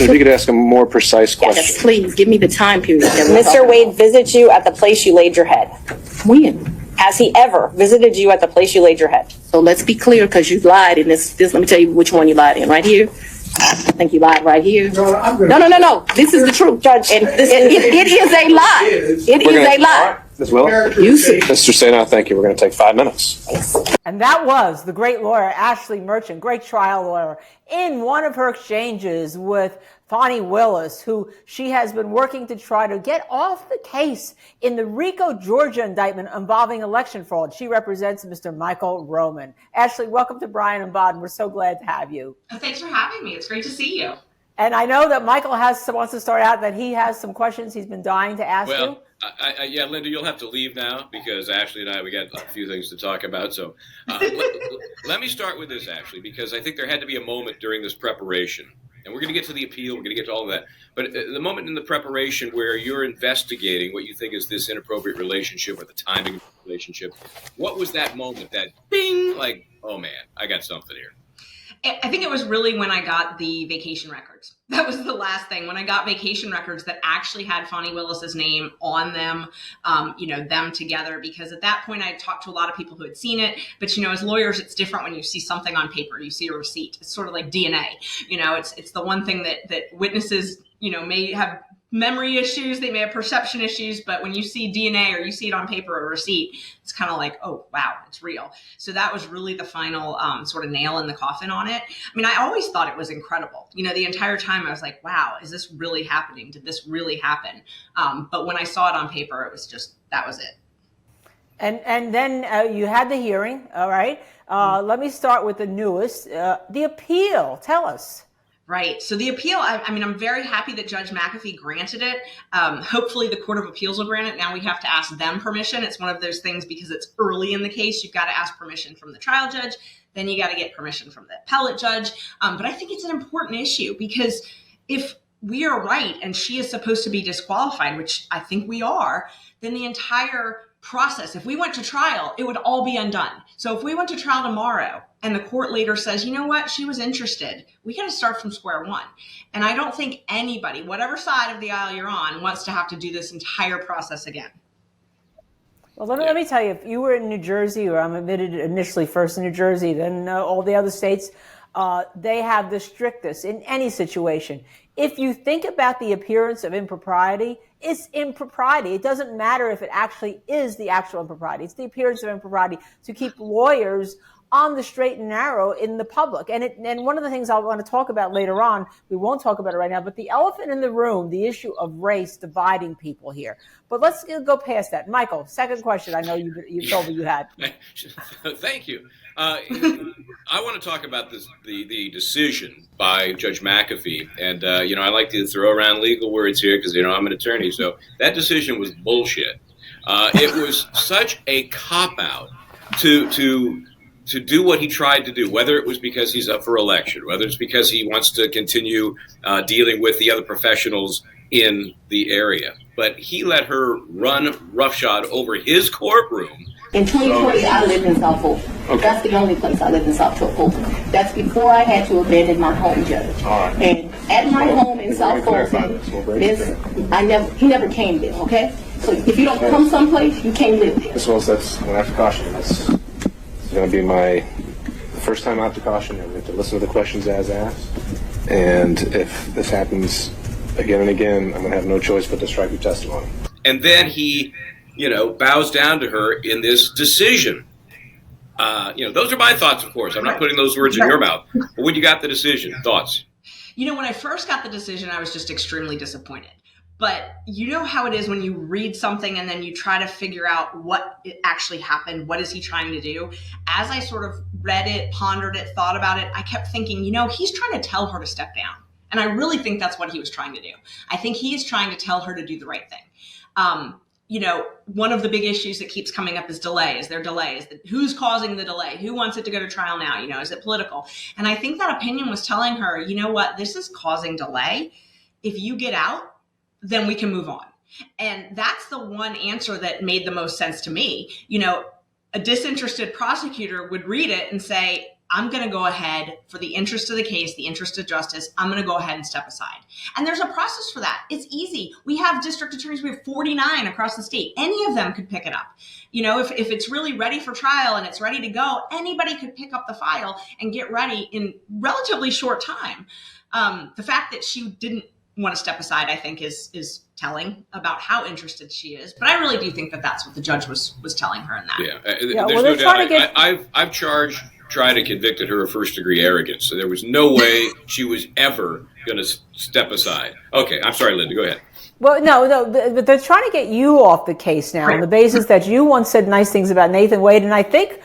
if you could ask a more precise question. Yes, please, give me the time period. Mr. Wade visited you at the place you laid your head. When? Has he ever visited you at the place you laid your head? So let's be clear, because you lied in this, let me tell you which one you lied in, right here. I think you lied right here. No. This is the truth, Judge. And it is a lie. It is a lie. Ms. Willis? Mr. Sena, thank you. We're going to take 5 minutes. And that was the great lawyer, Ashley Merchant, great trial lawyer, in one of her exchanges with Fani Willis, who she has been working to try to get off the case in the RICO, Georgia indictment involving election fraud. She represents Mr. Michael Roman. Ashley, welcome to Bryant and Baden. We're so glad to have you. Oh, thanks for having me. It's great to see you. And I know that Michael wants to start out that he has some questions he's been dying to ask you. Yeah, Linda, you'll have to leave now because Ashley and we got a few things to talk about. So let me start with this, Ashley, because I think there had to be a moment during this preparation. And we're going to get to the appeal. We're going to get to all of that. But the moment in the preparation where you're investigating what you think is this inappropriate relationship or the timing of the relationship, what was that moment that bing, like, oh, man, I got something here? I think it was really when I got the vacation records. That was the last thing. When I got vacation records that actually had Fani Willis's name on them, them together, because at that point I had talked to a lot of people who had seen it. But, as lawyers, it's different when you see something on paper, you see a receipt. It's sort of like DNA. It's the one thing that witnesses, may have memory issues, they may have perception issues, but when you see DNA or you see it on paper or a receipt, it's kind of like, oh, wow, it's real. So that was really the final sort of nail in the coffin on it. I mean, I always thought it was incredible. The entire time I was like, wow, is this really happening? Did this really happen? But when I saw it on paper, it was just, that was it. And then you had the hearing, all right? Let me start with the newest, the appeal. Tell us. Right. So the appeal, I'm very happy that Judge McAfee granted it. Hopefully the Court of Appeals will grant it. Now we have to ask them permission. It's one of those things because it's early in the case. You've got to ask permission from the trial judge. Then you got to get permission from the appellate judge. But I think it's an important issue because if we are right and she is supposed to be disqualified, which I think we are, then the entire process, if we went to trial, it would all be undone. So if we went to trial tomorrow and the court later says, you know what, she was interested, we got to start from square one. And I don't think anybody, whatever side of the aisle you're on, wants to have to do this entire process again. Well, let me tell you, if you were in New Jersey, or I'm admitted initially first in New Jersey, then all the other states, they have the strictest in any situation. If you think about the appearance of impropriety, it's impropriety. It doesn't matter if it actually is the actual impropriety. It's the appearance of impropriety to keep lawyers on the straight and narrow in the public. And one of the things I want to talk about later on, we won't talk about it right now, but the elephant in the room, the issue of race dividing people here. But let's go past that. Michael, second question I know you told me you had. Thank you. I want to talk about the decision by Judge McAfee. And, I like to throw around legal words here because, I'm an attorney. So that decision was bullshit. It was such a cop-out to do what he tried to do, whether it was because he's up for election, whether it's because he wants to continue dealing with the other professionals in the area. But he let her run roughshod over his courtroom. In 2020, I lived in South Fulton. Okay. That's the only place I lived in South Fulton. That's before I had to abandon my home, Judge. Right. And at my home in South Fulton, he never came there, okay? So if you don't come someplace, you can't live there. As well as that's, I'm going to have to caution you. It's going to be my first time out to caution. I'm going to listen to the questions as asked. And if this happens again and again, I'm going to have no choice but to strike your testimony. And then he, bows down to her in this decision. Those are my thoughts, of course. I'm not putting those words in your mouth. But when you got the decision, thoughts? When I first got the decision, I was just extremely disappointed. But you know how it is when you read something and then you try to figure out what actually happened. What is he trying to do? As I sort of read it, pondered it, thought about it, I kept thinking, he's trying to tell her to step down. And I really think that's what he was trying to do. I think he is trying to tell her to do the right thing. One of the big issues that keeps coming up is delay. Is there delay? Who's causing the delay? Who wants it to go to trial now? Is it political? And I think that opinion was telling her, you know what? This is causing delay. If you get out, then we can move on. And that's the one answer that made the most sense to me. A disinterested prosecutor would read it and say, I'm going to go ahead for the interest of the case, the interest of justice. I'm going to go ahead and step aside. And there's a process for that. It's easy. We have district attorneys. We have 49 across the state. Any of them could pick it up. You know, if it's really ready for trial and it's ready to go, anybody could pick up the file and get ready in relatively short time. The fact that she didn't want to step aside, I think, is telling about how interested she is. But I really do think that that's what the judge was telling her in that. Yeah, there's no doubt. I've tried and convicted her of first-degree arrogance, so there was no way she was ever going to step aside. Okay, I'm sorry, Linda, go ahead. Well, no, but they're trying to get you off the case now on the basis that you once said nice things about Nathan Wade, and I think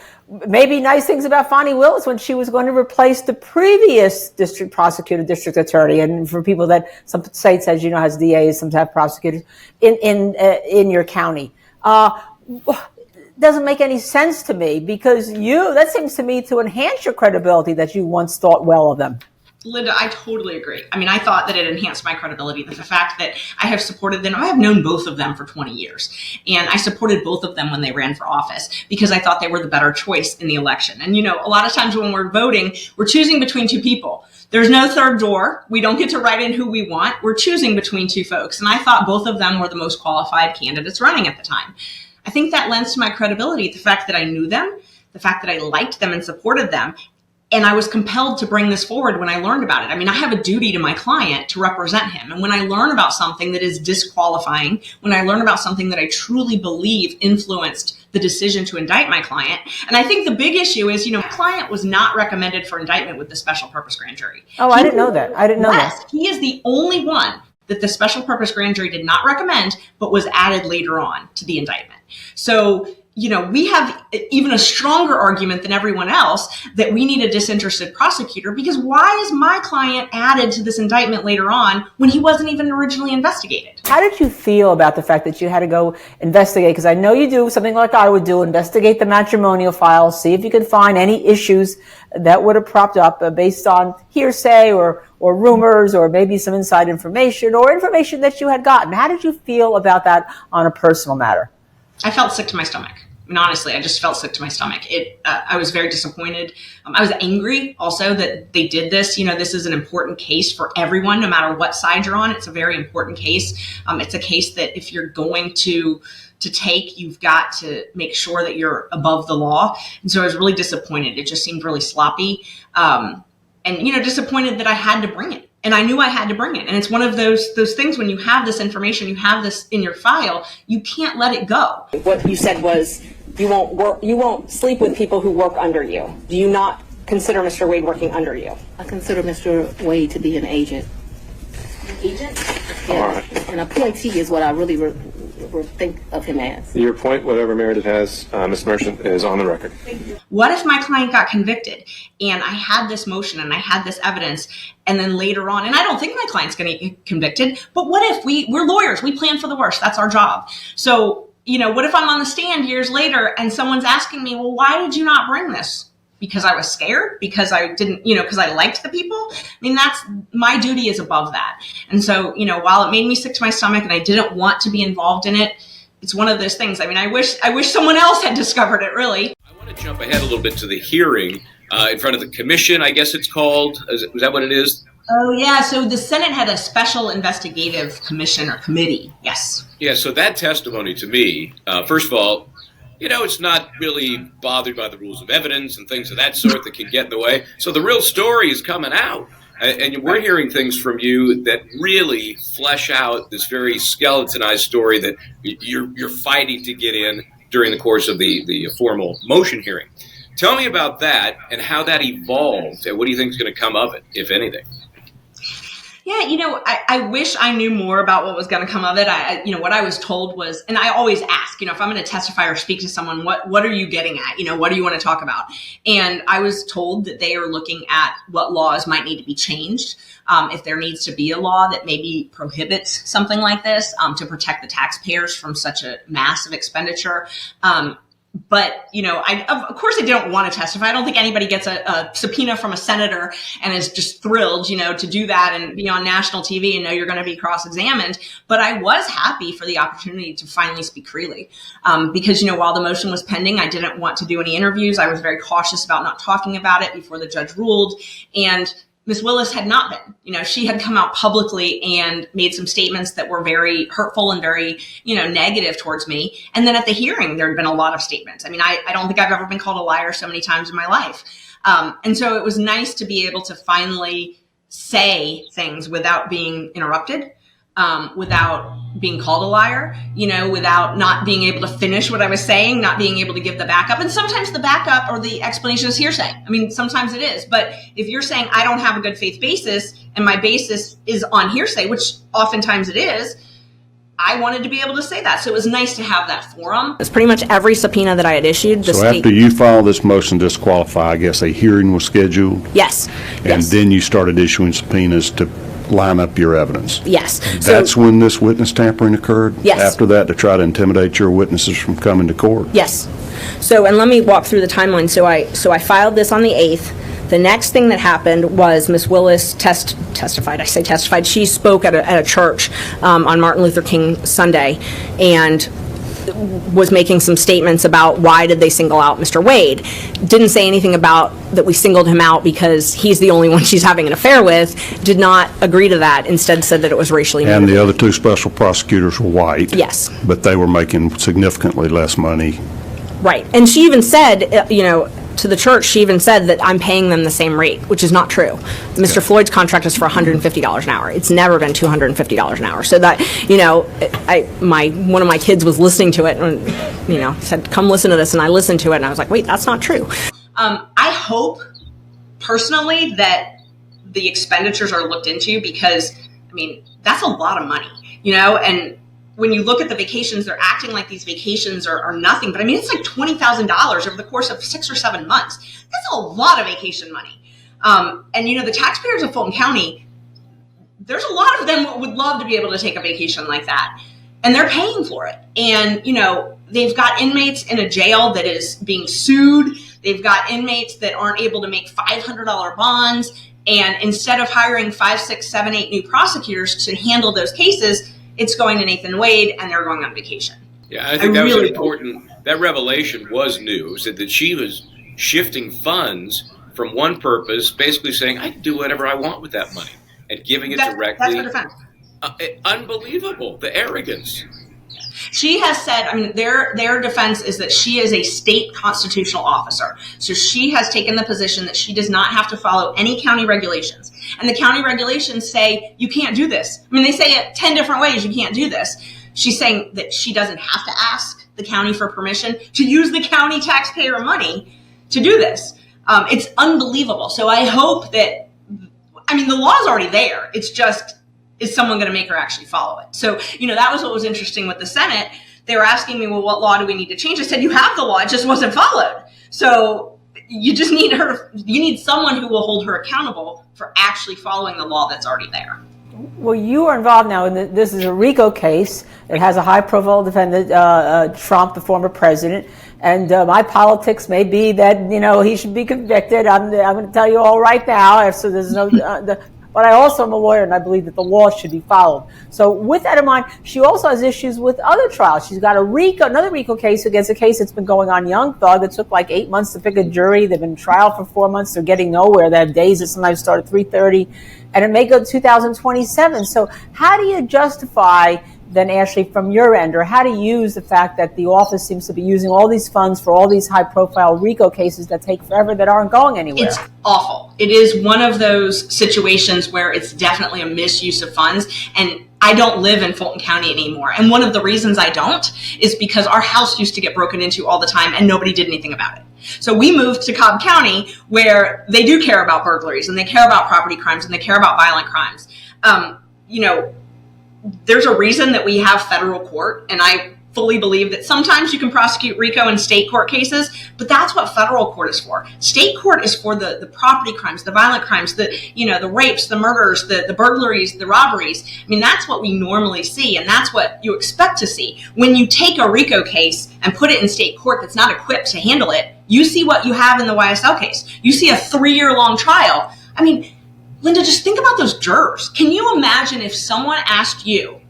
maybe nice things about Fani Willis when she was going to replace the previous district prosecutor, district attorney. And for people that some states, as you know, has DAs, some have prosecutors in your county. Doesn't make any sense to me because that seems to me to enhance your credibility that you once thought well of them. Linda, I totally agree. I mean, I thought that it enhanced my credibility. The fact that I have supported them, I have known both of them for 20 years. And I supported both of them when they ran for office because I thought they were the better choice in the election. And, you know, a lot of times when we're voting, we're choosing between two people. There's no third door. We don't get to write in who we want. We're choosing between two folks. And I thought both of them were the most qualified candidates running at the time. I think that lends to my credibility, the fact that I knew them, the fact that I liked them and supported them. And I was compelled to bring this forward when I learned about it. I mean, I have a duty to my client to represent him. And when I learn about something that is disqualifying, when I learn about something that I truly believe influenced the decision to indict my client, and I think the big issue is, you know, my client was not recommended for indictment with the special purpose grand jury. Oh, I didn't know that. Yes, he is the only one that the special purpose grand jury did not recommend, but was added later on to the indictment. So, you know, we have even a stronger argument than everyone else that we need a disinterested prosecutor because why is my client added to this indictment later on when he wasn't even originally investigated? How did you feel about the fact that you had to go investigate? Because I know you do something like I would do, investigate the matrimonial files, see if you can find any issues that would have propped up based on hearsay or rumors or maybe some inside information or information that you had gotten. How did you feel about that on a personal matter? I felt sick to my stomach. I mean, honestly, I just felt sick to my stomach. I was very disappointed. I was angry also that they did this. You know, this is an important case for everyone, no matter what side you're on. It's a very important case. It's a case that if you're going to take, you've got to make sure that you're above the law. And so I was really disappointed. It just seemed really sloppy. And, you know, disappointed that I had to bring it. And I knew I had to bring it. And it's one of those things when you have this information, you have this in your file, you can't let it go. What you said was you won't sleep with people who work under you. Do you not consider Mr. Wade working under you? I consider Mr. Wade to be an agent. Agent? Yeah. An appointee is what I really think of him as. Your point, whatever Meredith has, Ms. Merchant, is on the record. What if my client got convicted and I had this motion and I had this evidence and then later on, and I don't think my client's going to get convicted, but what if we're lawyers, we plan for the worst, that's our job. So, you know, what if I'm on the stand years later and someone's asking me, well, why did you not bring this? Because I was scared? Because I didn't, you know, because I liked the people? I mean, that's, my duty is above that. And so, you know, while it made me sick to my stomach and I didn't want to be involved in it, it's one of those things. I mean, I wish someone else had discovered it, really. I want to jump ahead a little bit to the hearing in front of the commission, I guess it's called. Is that what it is? Oh, yeah. So the Senate had a special investigative commission or committee. Yes. Yeah. So that testimony to me, first of all, you know, it's not really bothered by the rules of evidence and things of that sort that can get in the way. So the real story is coming out. And we're hearing things from you that really flesh out this very skeletonized story that you're fighting to get in during the course of the formal motion hearing. Tell me about that and how that evolved and what do you think is going to come of it, if anything? Yeah, you know, I wish I knew more about what was going to come of it. You know, what I was told was, and I always ask, you know, if I'm going to testify or speak to someone, what are you getting at? You know, what do you want to talk about? And I was told that they are looking at what laws might need to be changed. If there needs to be a law that maybe prohibits something like this to protect the taxpayers from such a massive expenditure. But, of course I don't want to testify. I don't think anybody gets a subpoena from a senator and is just thrilled, to do that and be on national TV and know you're going to be cross-examined. But I was happy for the opportunity to finally speak freely. Because, while the motion was pending, I didn't want to do any interviews. I was very cautious about not talking about it before the judge ruled. And Ms. Willis had not been. She had come out publicly and made some statements that were very hurtful and very, negative towards me. And then at the hearing, there had been a lot of statements. I don't think I've ever been called a liar so many times in my life. And so it was nice to be able to finally say things without being interrupted, without being called a liar, without not being able to finish what I was saying, not being able to give the backup. And sometimes the backup or the explanation is hearsay. Sometimes it is. But if you're saying I don't have a good faith basis and my basis is on hearsay, which oftentimes it is, I wanted to be able to say that. So it was nice to have that forum. It's pretty much every subpoena that I had issued. So after you filed this motion to disqualify, I guess a hearing was scheduled? Yes. And then you started issuing subpoenas to line up your evidence? Yes. That's when this witness tampering occurred? Yes. After that, to try to intimidate your witnesses from coming to court? Yes. So, and let me walk through the timeline. So I filed this on the 8th. The next thing that happened was Ms. Willis testified. I say testified. She spoke at a church on Martin Luther King Sunday and was making some statements about why did they single out Mr. Wade. Didn't say anything about that we singled him out because he's the only one she's having an affair with. Did not agree to that. Instead said that it was racially motivated. And the other two special prosecutors were white? Yes. But they were making significantly less money? Right. And she even said, to the church, she even said that I'm paying them the same rate, which is not true. Mr. Floyd's contract is for $150 an hour. It's never been $250 an hour. So that, one of my kids was listening to it and, said, come listen to this. And I listened to it and I was like, wait, that's not true. I hope personally that the expenditures are looked into because, that's a lot of money, and when you look at the vacations, they're acting like these vacations are nothing. But it's like $20,000 over the course of 6 or 7 months. That's a lot of vacation money. And the taxpayers of Fulton County, there's a lot of them who would love to be able to take a vacation like that. And they're paying for it. And, they've got inmates in a jail that is being sued. They've got inmates that aren't able to make $500 bonds. And instead of hiring 5, 6, 7, 8 new prosecutors to handle those cases, it's going to Nathan Wade, and they're going on vacation. Yeah, I think that was important. That revelation was new, said that she was shifting funds from one purpose, basically saying, I can do whatever I want with that money, and giving it directly. That's her defense. Unbelievable, the arrogance. She has said, their defense is that she is a state constitutional officer. So she has taken the position that she does not have to follow any county regulations. And the county regulations say, you can't do this. They say it 10 different ways, you can't do this. She's saying that she doesn't have to ask the county for permission to use the county taxpayer money to do this. It's unbelievable. So I hope that, the law is already there. It's just, is someone going to make her actually follow it? So, that was what was interesting with the Senate. They were asking me, well, what law do we need to change? I said, you have the law. It just wasn't followed. So you just need you need someone who will hold her accountable for actually following the law that's already there. Well, you are involved now in this is a RICO case. It has a high-profile defendant, Trump, the former president. And my politics may be that, he should be convicted. I'm going to tell you all right now. So there's no... But I also am a lawyer, and I believe that the law should be followed. So with that in mind, she also has issues with other trials. She's got another RICO case against a case that's been going on, Young Thug. It took like 8 months to pick a jury. They've been in trial for 4 months. They're getting nowhere. They have days that sometimes start at 3:30, and it may go to 2027. So how do you justify then, Ashley, from your end, or how to use the fact that the office seems to be using all these funds for all these high-profile RICO cases that take forever, that aren't going anywhere? It's awful. It is one of those situations where it's definitely a misuse of funds. And I don't live in Fulton County anymore. And one of the reasons I don't is because our house used to get broken into all the time and nobody did anything about it. So we moved to Cobb County, where they do care about burglaries and they care about property crimes and they care about violent crimes. There's a reason that we have federal court, and I fully believe that sometimes you can prosecute RICO in state court cases, but that's what federal court is for. State court is for the property crimes, the violent crimes, the rapes, the murders, the burglaries, the robberies. I mean, that's what we normally see, and that's what you expect to see. When you take a RICO case and put it in state court that's not equipped to handle it, you see what you have in the YSL case. You see a 3-year-long trial. I mean, Linda, just think about those jurors. Can you imagine if someone asked you,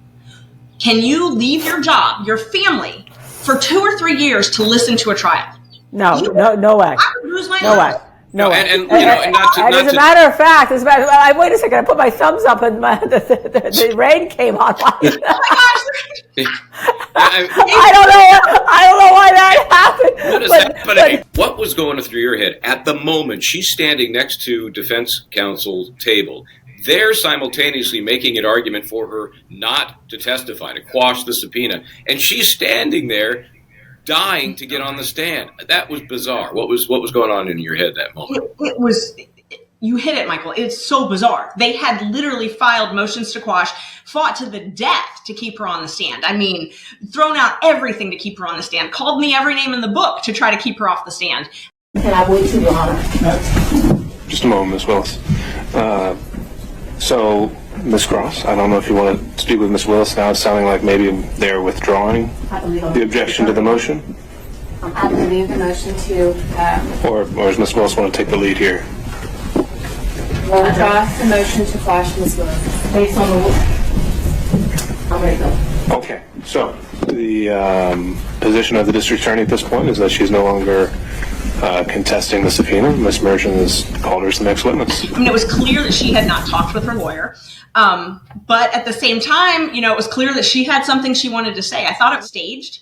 can you leave your job, your family, for 2 or 3 years to listen to a trial? No way. I would lose my mind. No, and not to, as a matter of fact, wait a second, I put my thumbs up and the rain came on. Oh my gosh. I don't know why that happened. What is happening? What was going through your head at the moment she's standing next to defense counsel's table? They're simultaneously making an argument for her not to testify, to quash the subpoena, and she's standing there dying to get on the stand. That was bizarre. What was going on in your head that moment? It was, you hit it, Michael. It's so bizarre. They had literally filed motions to quash, fought to the death to keep her on the stand. I mean, thrown out everything to keep her on the stand, called me every name in the book to try to keep her off the stand. And I would too, Your Honor. Just a moment, Ms. Willis. So, Ms. Cross, I don't know if you want to speak with Ms. Willis now. It's sounding like maybe they're withdrawing the objection to the motion. I believe the motion to Or does Ms. Willis want to take the lead here? withdraw the motion to quash Ms. Willis. Based on the, I'm ready to go. Okay, so the position of the district attorney at this point is that she's no longer contesting the subpoena. Ms. Merchant has called her as the next witness. I mean, it was clear that she had not talked with her lawyer. But at the same time, it was clear that she had something she wanted to say. I thought it was staged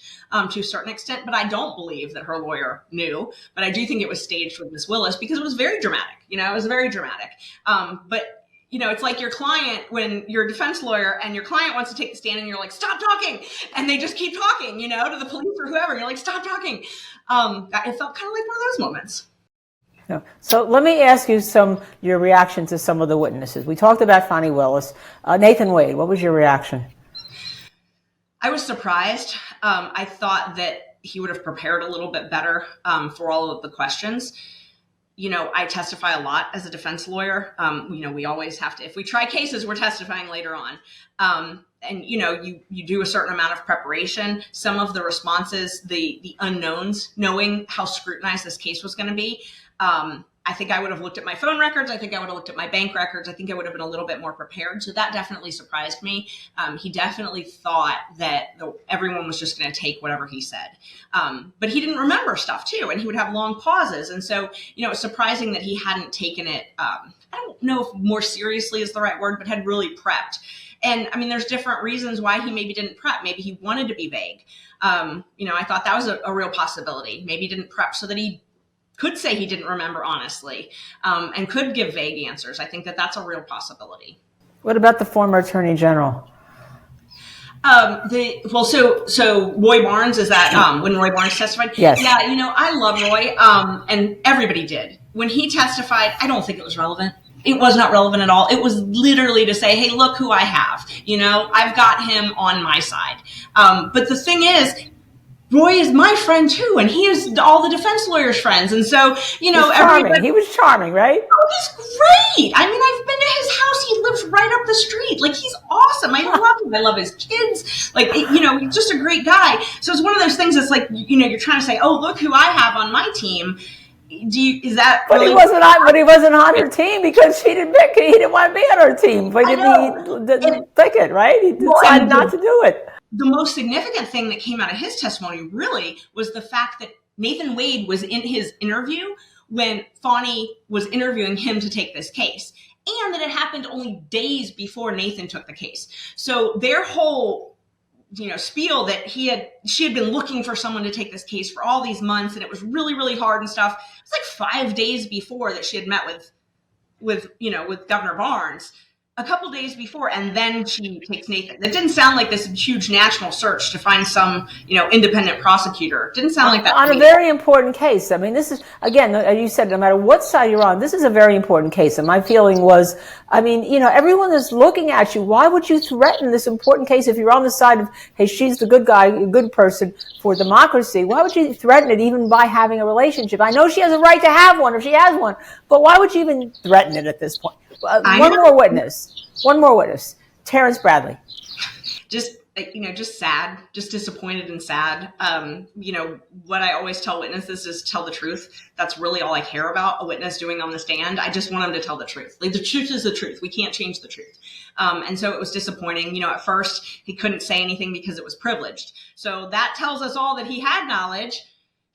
to a certain extent, but I don't believe that her lawyer knew. But I do think it was staged with Ms. Willis because it was very dramatic. It was very dramatic. But it's like your client, when you're a defense lawyer and your client wants to take the stand and you're like, stop talking. And they just keep talking, to the police or whoever. You're like, stop talking. It felt kind of like one of those moments. No. So let me ask you your reaction to some of the witnesses. We talked about Fani Willis. Nathan Wade, what was your reaction? I was surprised. I thought that he would have prepared a little bit better for all of the questions. I testify a lot as a defense lawyer. We always have to, if we try cases, we're testifying later on. And you do a certain amount of preparation. Some of the responses, the unknowns, knowing how scrutinized this case was going to be. I think I would have looked at my phone records. I think I would have looked at my bank records. I think I would have been a little bit more prepared. So that definitely surprised me. He definitely thought that everyone was just going to take whatever he said. But he didn't remember stuff too. And he would have long pauses. And so, it's surprising that he hadn't taken it, I don't know if more seriously is the right word, but had really prepped. And I mean, there's different reasons why he maybe didn't prep. Maybe he wanted to be vague. I thought that was a real possibility. Maybe he didn't prep so that he could say he didn't remember honestly, and could give vague answers. I think that that's a real possibility. What about the former Attorney General? So Roy Barnes, is that when Roy Barnes testified? Yes. Yeah, I love Roy, and everybody did. When he testified, I don't think it was relevant. It was not relevant at all. It was literally to say, hey, look who I have. I've got him on my side. But the thing is, Roy is my friend too, and he is all the defense lawyers' friends. And so, He was charming, right? Oh, he's great. I mean, I've been to his house. He lives right up the street. Like, he's awesome. I love him. I love his kids. Like, he's just a great guy. So it's one of those things that's like, you're trying to say, oh, look who I have on my team. Is that But really? he wasn't on her team because he didn't want to be on her team. But he didn't pick it, right? He decided not to do it. The most significant thing that came out of his testimony really was the fact that Nathan Wade was in his interview when Fani was interviewing him to take this case, and that it happened only days before Nathan took the case. So their whole spiel that she had been looking for someone to take this case for all these months, and it was really, really hard and stuff. It was like 5 days before that she had met with Governor Barnes. a couple days before, and then she takes Nathan. It didn't sound like this huge national search to find some, independent prosecutor. It didn't sound like that. On a very important case. I mean, this is, again, as you said, no matter what side you're on, this is a very important case. And my feeling was, everyone is looking at you. Why would you threaten this important case if you're on the side of, hey, she's the good guy, a good person for democracy? Why would you threaten it even by having a relationship? I know she has a right to have one if she has one, but why would you even threaten it at this point? One more witness. Terence Bradley. Just sad, just disappointed and sad. What I always tell witnesses is tell the truth. That's really all I care about a witness doing on the stand. I just want them to tell the truth. Like, the truth is the truth. We can't change the truth. And so it was disappointing. At first he couldn't say anything because it was privileged. So that tells us all that he had knowledge,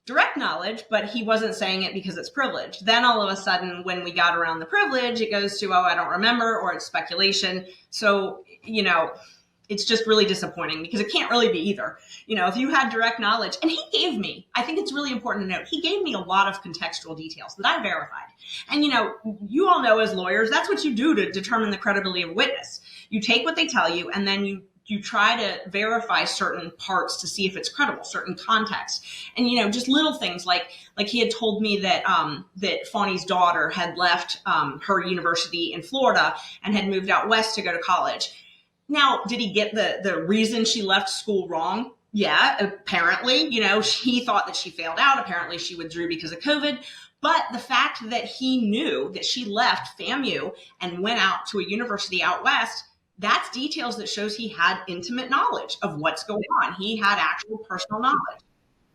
direct knowledge, but he wasn't saying it because it's privileged. Then all of a sudden, when we got around the privilege, it goes to, I don't remember, or it's speculation. So, it's just really disappointing because it can't really be either. If you had direct knowledge, and he gave me, I think it's really important to note, he gave me a lot of contextual details that I verified. And, you all know as lawyers, that's what you do to determine the credibility of a witness. You take what they tell you, and then you try to verify certain parts to see if it's credible, certain context. And, just little things like he had told me that Fani's daughter had left her university in Florida and had moved out west to go to college. Now, did he get the reason she left school wrong? Yeah, apparently, he thought that she failed out. Apparently she withdrew because of COVID. But the fact that he knew that she left FAMU and went out to a university out west, that's details that shows he had intimate knowledge of what's going on. He had actual personal knowledge.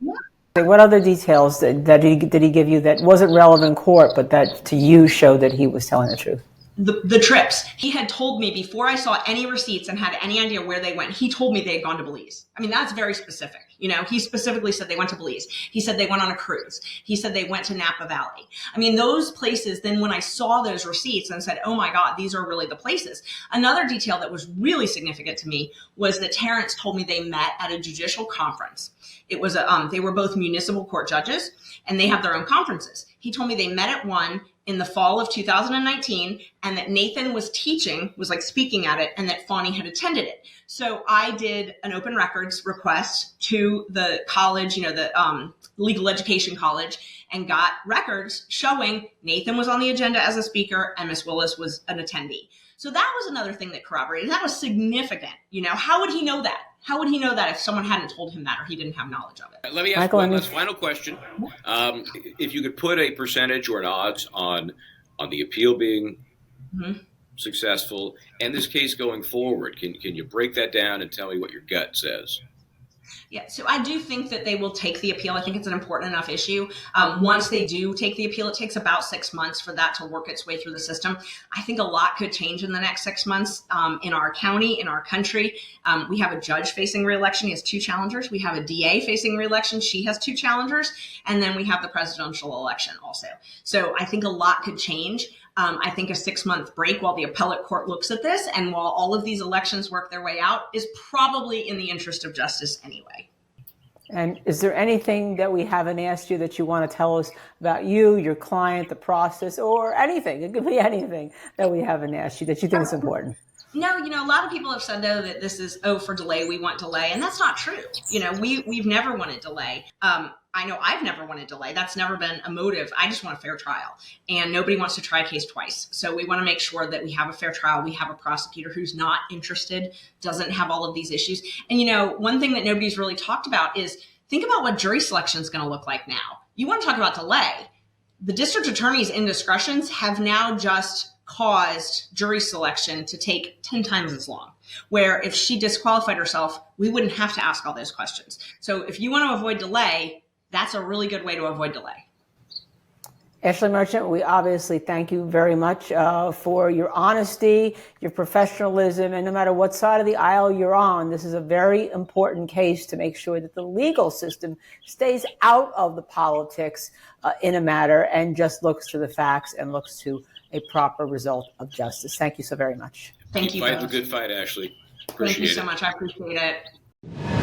Yeah. What other details did he give you that wasn't relevant in court, but that to you showed that he was telling the truth? The trips. He had told me before I saw any receipts and had any idea where they went, he told me they had gone to Belize. I mean, that's very specific. He specifically said they went to Belize. He said they went on a cruise. He said they went to Napa Valley. I mean, those places, then when I saw those receipts and said, oh my God, these are really the places. Another detail that was really significant to me was that Terence told me they met at a judicial conference. It was they were both municipal court judges, and they have their own conferences. He told me they met at one in the fall of 2019, and that Nathan was speaking at it, and that Fani had attended it. So I did an open records request to the college, the legal education college, and got records showing Nathan was on the agenda as a speaker and Miss Willis was an attendee. So that was another thing that corroborated. That was significant. How would he know that? How would he know that if someone hadn't told him that or he didn't have knowledge of it? Let me ask one last final question. If you could put a percentage or an odds on the appeal being successful and this case going forward, can you break that down and tell me what your gut says? Yeah, so I do think that they will take the appeal. I think it's an important enough issue. Once they do take the appeal, it takes about 6 months for that to work its way through the system. I think a lot could change in the next 6 months in our county, in our country. We have a judge facing re-election. He has 2 challengers. We have a DA facing re-election. She has 2 challengers. And then we have the presidential election also. So I think a lot could change. I think a 6-month break while the appellate court looks at this and while all of these elections work their way out is probably in the interest of justice anyway. And is there anything that we haven't asked you that you want to tell us about you, your client, the process, or anything? It could be anything that we haven't asked you that you think is important. No, a lot of people have said, though, that this is, for delay, we want delay. And that's not true. We've never wanted delay. I know I've never wanted delay. That's never been a motive. I just want a fair trial. And nobody wants to try a case twice. So we want to make sure that we have a fair trial. We have a prosecutor who's not interested, doesn't have all of these issues. And, one thing that nobody's really talked about is think about what jury selection is going to look like now. You want to talk about delay. The district attorney's indiscretions have now just caused jury selection to take 10 times as long, where if she disqualified herself, we wouldn't have to ask all those questions. So if you want to avoid delay, that's a really good way to avoid delay. Ashley Merchant, we obviously thank you very much for your honesty, your professionalism, and no matter what side of the aisle you're on, this is a very important case to make sure that the legal system stays out of the politics in a matter and just looks to the facts and looks to a proper result of justice. Thank you so very much. Thank you. Fight the good fight, Ashley. Appreciate it. Thank you so much. I appreciate it.